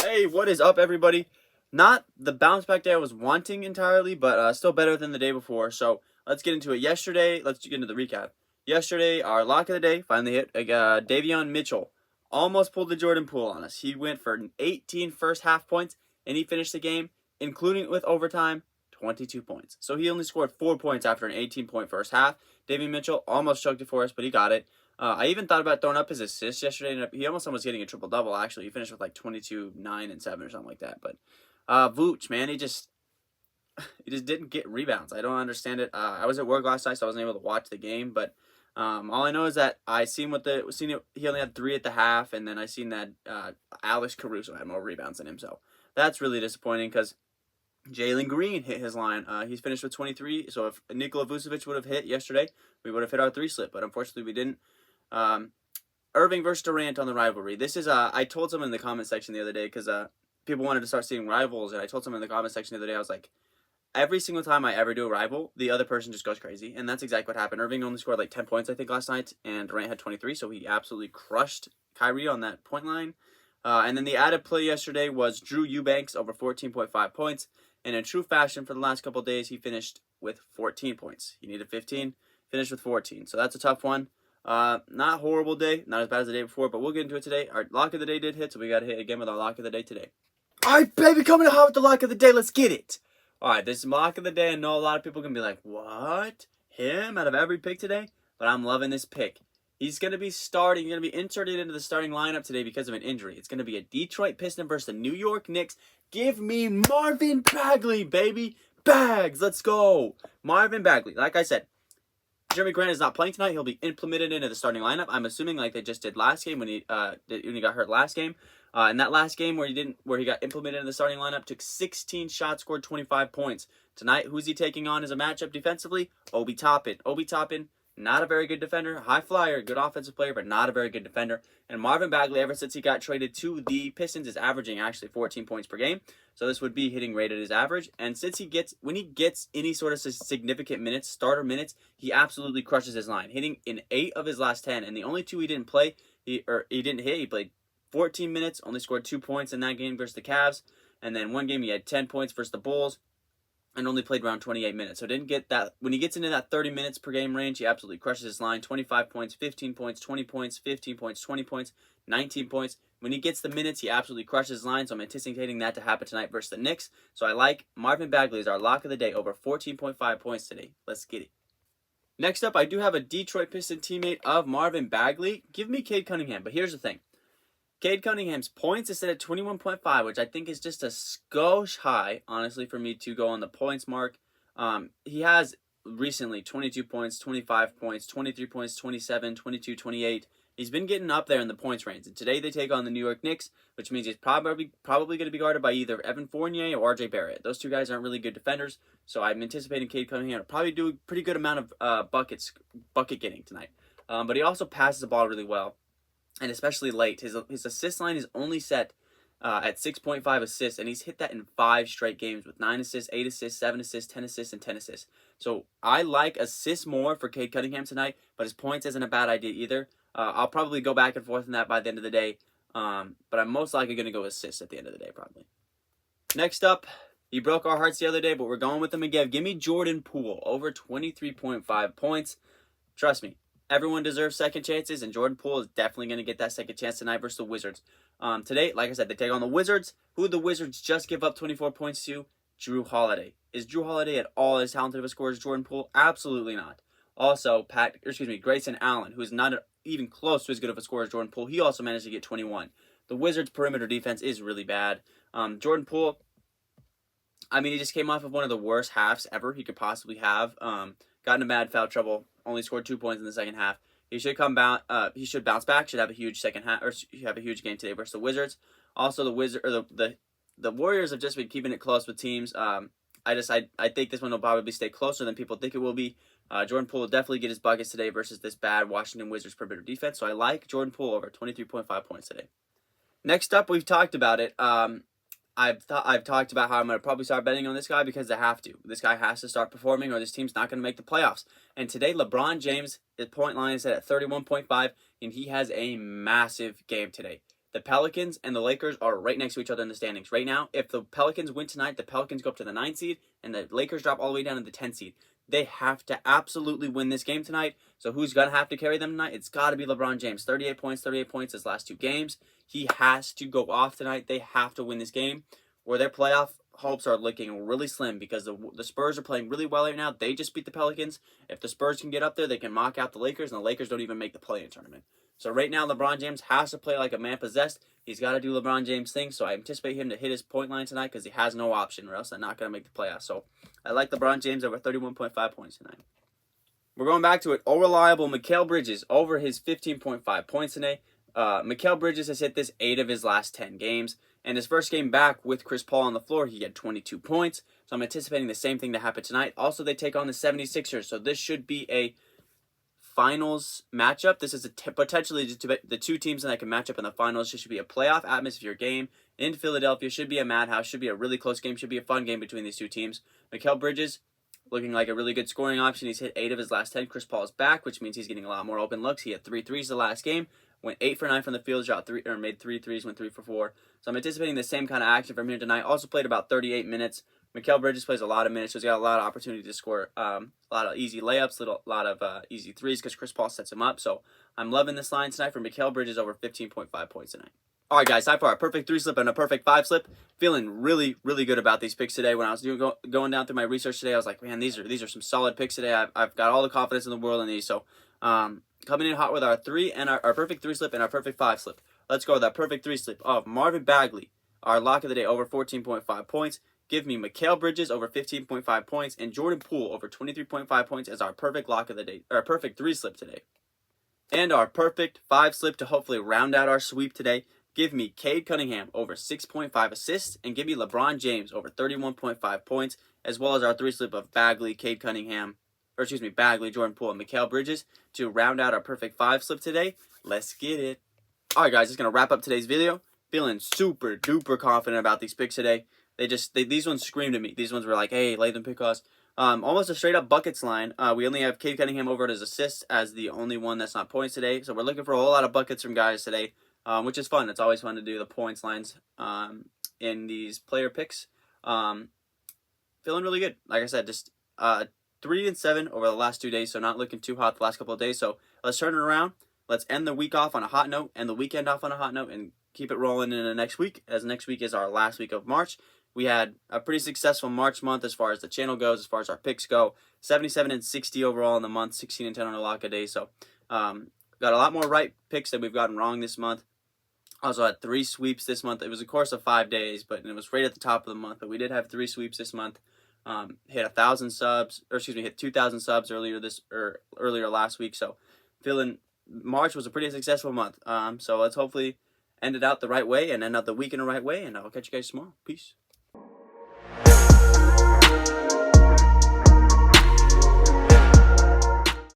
Hey, what is up, everybody? Not the bounce back day I was wanting entirely, but still better than the day before. So let's get into it. Let's get into the recap. Yesterday, our lock of the day finally hit. Davion Mitchell almost pulled the Jordan Poole on us. He went for 18 first half points, and he finished the game, including with overtime, 22 points. So he only scored 4 points after an 18-point first half. Davion Mitchell almost choked it for us, but he got it. I even thought about throwing up his assists yesterday, and he almost getting a triple-double, actually. He finished with like 22, 9, and 7 or something like that. But Vooch, man, he just didn't get rebounds. I don't understand it. I was at work last night, so I wasn't able to watch the game. But all I know is that he only had 3 at the half, and then I seen that Alex Caruso had more rebounds than him. So that's really disappointing because Jalen Green hit his line. He's finished with 23. So if Nikola Vucevic would have hit yesterday, we would have hit our 3 slip. But unfortunately, we didn't. Irving versus Durant on the rivalry. This is I told someone in the comment section the other day because people wanted to start seeing rivals, and I told someone in the comment section the other day, I was like, every single time I ever do a rival, the other person just goes crazy, and that's exactly what happened. Irving only scored like 10 points, I think, last night, and Durant had 23, so he absolutely crushed Kyrie on that point line. And then the added play yesterday was Drew Eubanks over 14.5 points, and in true fashion for the last couple of days, he finished with 14 points. He needed 15, finished with 14, so that's a tough one. Not horrible day, not as bad as the day before, but we'll get into it today. Our lock of the day did hit, so we got to hit again with our lock of the day today. All right, baby, coming hot with the lock of the day. Let's get it. All right, this is my lock of the day. I know a lot of people are going to be like, what? Him out of every pick today? But I'm loving this pick. He's going to be starting. He's going to be inserted into the starting lineup today because of an injury. It's going to be a Detroit Piston versus the New York Knicks. Give me Marvin Bagley, baby. Bags, let's go. Marvin Bagley. Like I said, Jeremy Grant is not playing tonight. He'll be implemented into the starting lineup. I'm assuming like they just did last game when he got hurt last game. In that last game where he got implemented in the starting lineup, took 16 shots, scored 25 points. Tonight, who's he taking on as a matchup defensively? Obi Toppin. Obi Toppin, not a very good defender. High flyer, good offensive player, but not a very good defender. And Marvin Bagley, ever since he got traded to the Pistons, is averaging actually 14 points per game. So this would be hitting right at his average. And since when he gets any sort of significant minutes, starter minutes, he absolutely crushes his line, hitting in 8 of his last 10. And the only 2 he didn't play, he played 14 minutes, only scored 2 points in that game versus the Cavs. And then one game he had 10 points versus the Bulls and only played around 28 minutes. So didn't get that. When he gets into that 30 minutes per game range, he absolutely crushes his line. 25 points, 15 points, 20 points, 15 points, 20 points, 19 points. When he gets the minutes, he absolutely crushes his line. So I'm anticipating that to happen tonight versus the Knicks. So I like Marvin Bagley as our lock of the day over 14.5 points today. Let's get it. Next up, I do have a Detroit Piston teammate of Marvin Bagley. Give me Cade Cunningham. But here's the thing. Cade Cunningham's points is set at 21.5, which I think is just a skosh high, honestly, for me to go on the points mark. He has recently 22 points, 25 points, 23 points, 27, 22, 28. He's been getting up there in the points range. And today they take on the New York Knicks, which means he's probably going to be guarded by either Evan Fournier or RJ Barrett. Those 2 guys aren't really good defenders, so I'm anticipating Cade Cunningham to probably do a pretty good amount of bucket getting tonight. But he also passes the ball really well. And especially late. His assist line is only set at 6.5 assists, and he's hit that in 5 straight games with 9 assists, 8 assists, 7 assists, 10 assists, and 10 assists. So I like assists more for Cade Cunningham tonight, but his points isn't a bad idea either. I'll probably go back and forth on that by the end of the day, but I'm most likely going to go assists at the end of the day probably. Next up, he broke our hearts the other day, but we're going with him again. Give me Jordan Poole over 23.5 points. Trust me. Everyone deserves second chances, and Jordan Poole is definitely going to get that second chance tonight versus the Wizards. Today, like I said, they take on the Wizards. Who the Wizards just give up 24 points to? Drew Holiday. Is Drew Holiday at all as talented of a scorer as Jordan Poole? Absolutely not. Also, Grayson Allen, who is not even close to as good of a scorer as Jordan Poole, he also managed to get 21. The Wizards' perimeter defense is really bad. Jordan Poole, he just came off of one of the worst halves ever he could possibly have. Got into mad foul trouble. Only scored 2 points in the second half. He should He should bounce back. Should have a huge second half, or have a huge game today versus the Wizards. Also, the Warriors have just been keeping it close with teams. I think this one will probably stay closer than people think it will be. Jordan Poole will definitely get his buckets today versus this bad Washington Wizards perimeter defense. So I like Jordan Poole over 23.5 points today. Next up, we've talked about it. I've talked about how I'm going to probably start betting on this guy because I have to. This guy has to start performing or this team's not going to make the playoffs. And today, LeBron James, his point line is set at 31.5, and he has a massive game today. The Pelicans and the Lakers are right next to each other in the standings. Right now, if the Pelicans win tonight, the Pelicans go up to the 9th seed, and the Lakers drop all the way down to the 10th seed. They have to absolutely win this game tonight. So who's going to have to carry them tonight? It's got to be LeBron James. 38 points his last 2 games. He has to go off tonight. They have to win this game, or their playoff hopes are looking really slim because the Spurs are playing really well right now. They just beat the Pelicans. If the Spurs can get up there, they can knock out the Lakers, and the Lakers don't even make the play-in tournament. So right now, LeBron James has to play like a man possessed. He's got to do LeBron James things, so I anticipate him to hit his point line tonight because he has no option, or else they're not going to make the playoffs. So I like LeBron James over 31.5 points tonight. We're going back to it. All reliable Mikal Bridges over his 15.5 points today. Mikal Bridges has hit this 8 of his last 10 games. And his first game back with Chris Paul on the floor, he had 22 points. So I'm anticipating the same thing to happen tonight. Also, they take on the 76ers, so this should be a finals matchup. This is potentially the 2 teams that can match up in the finals. This should be a playoff atmosphere game in Philadelphia. Should be a madhouse. Should be a really close game. Should be a fun game between these 2 teams. Mikal Bridges looking like a really good scoring option. He's hit 8 of his last 10. Chris Paul is back, which means he's getting a lot more open looks. He had 3 threes the last game. Went 8 for 9 from the field, made 3 threes, went 3 for 4. So I'm anticipating the same kind of action from him tonight. Also played about 38 minutes. Mikal Bridges plays a lot of minutes, so he's got a lot of opportunity to score a lot of easy layups, a lot of easy threes because Chris Paul sets him up. So I'm loving this line tonight for Mikal Bridges over 15.5 points tonight. All right, guys, time for our perfect 3 slip and a perfect 5 slip. Feeling really, really good about these picks today. When I was going down through my research today, I was like, man, these are some solid picks today. I've got all the confidence in the world in these. So coming in hot with our 3 and our perfect 3 slip and our perfect 5 slip. Let's go with our perfect 3 slip of Marvin Bagley, our lock of the day, over 14.5 points. Give me Mikal Bridges over 15.5 points and Jordan Poole over 23.5 points as our perfect lock of the day, or our perfect 3 slip today. And our perfect 5 slip to hopefully round out our sweep today. Give me Cade Cunningham over 6.5 assists and give me LeBron James over 31.5 points, as well as our 3 slip of Bagley, Bagley, Jordan Poole, and Mikal Bridges to round out our perfect 5 slip today. Let's get it. All right, guys, that's going to wrap up today's video. Feeling super duper confident about these picks today. These ones screamed at me. These ones were like, hey, lay them pick us. Almost a straight up buckets line. We only have Cade Cunningham over at his assists as the only one that's not points today. So we're looking for a whole lot of buckets from guys today, which is fun. It's always fun to do the points lines in these player picks. Feeling really good. Like I said, just 3 and 7 over the last 2 days. So not looking too hot the last couple of days. So let's turn it around. Let's end the week off on a hot note, end the weekend off on a hot note, and keep it rolling into the next week, as next week is our last week of March. We had a pretty successful March month as far as the channel goes, as far as our picks go. 77 and 60 overall in the month, 16 and 10 on a lock a day. So got a lot more right picks that we've gotten wrong this month. Also had 3 sweeps this month. It was a course of 5 days, but it was right at the top of the month. But we did have 3 sweeps this month. Hit 1,000 subs, hit 2,000 subs earlier last week. So feeling March was a pretty successful month. So let's hopefully end it out the right way and end out the week in the right way. And I'll catch you guys tomorrow. Peace.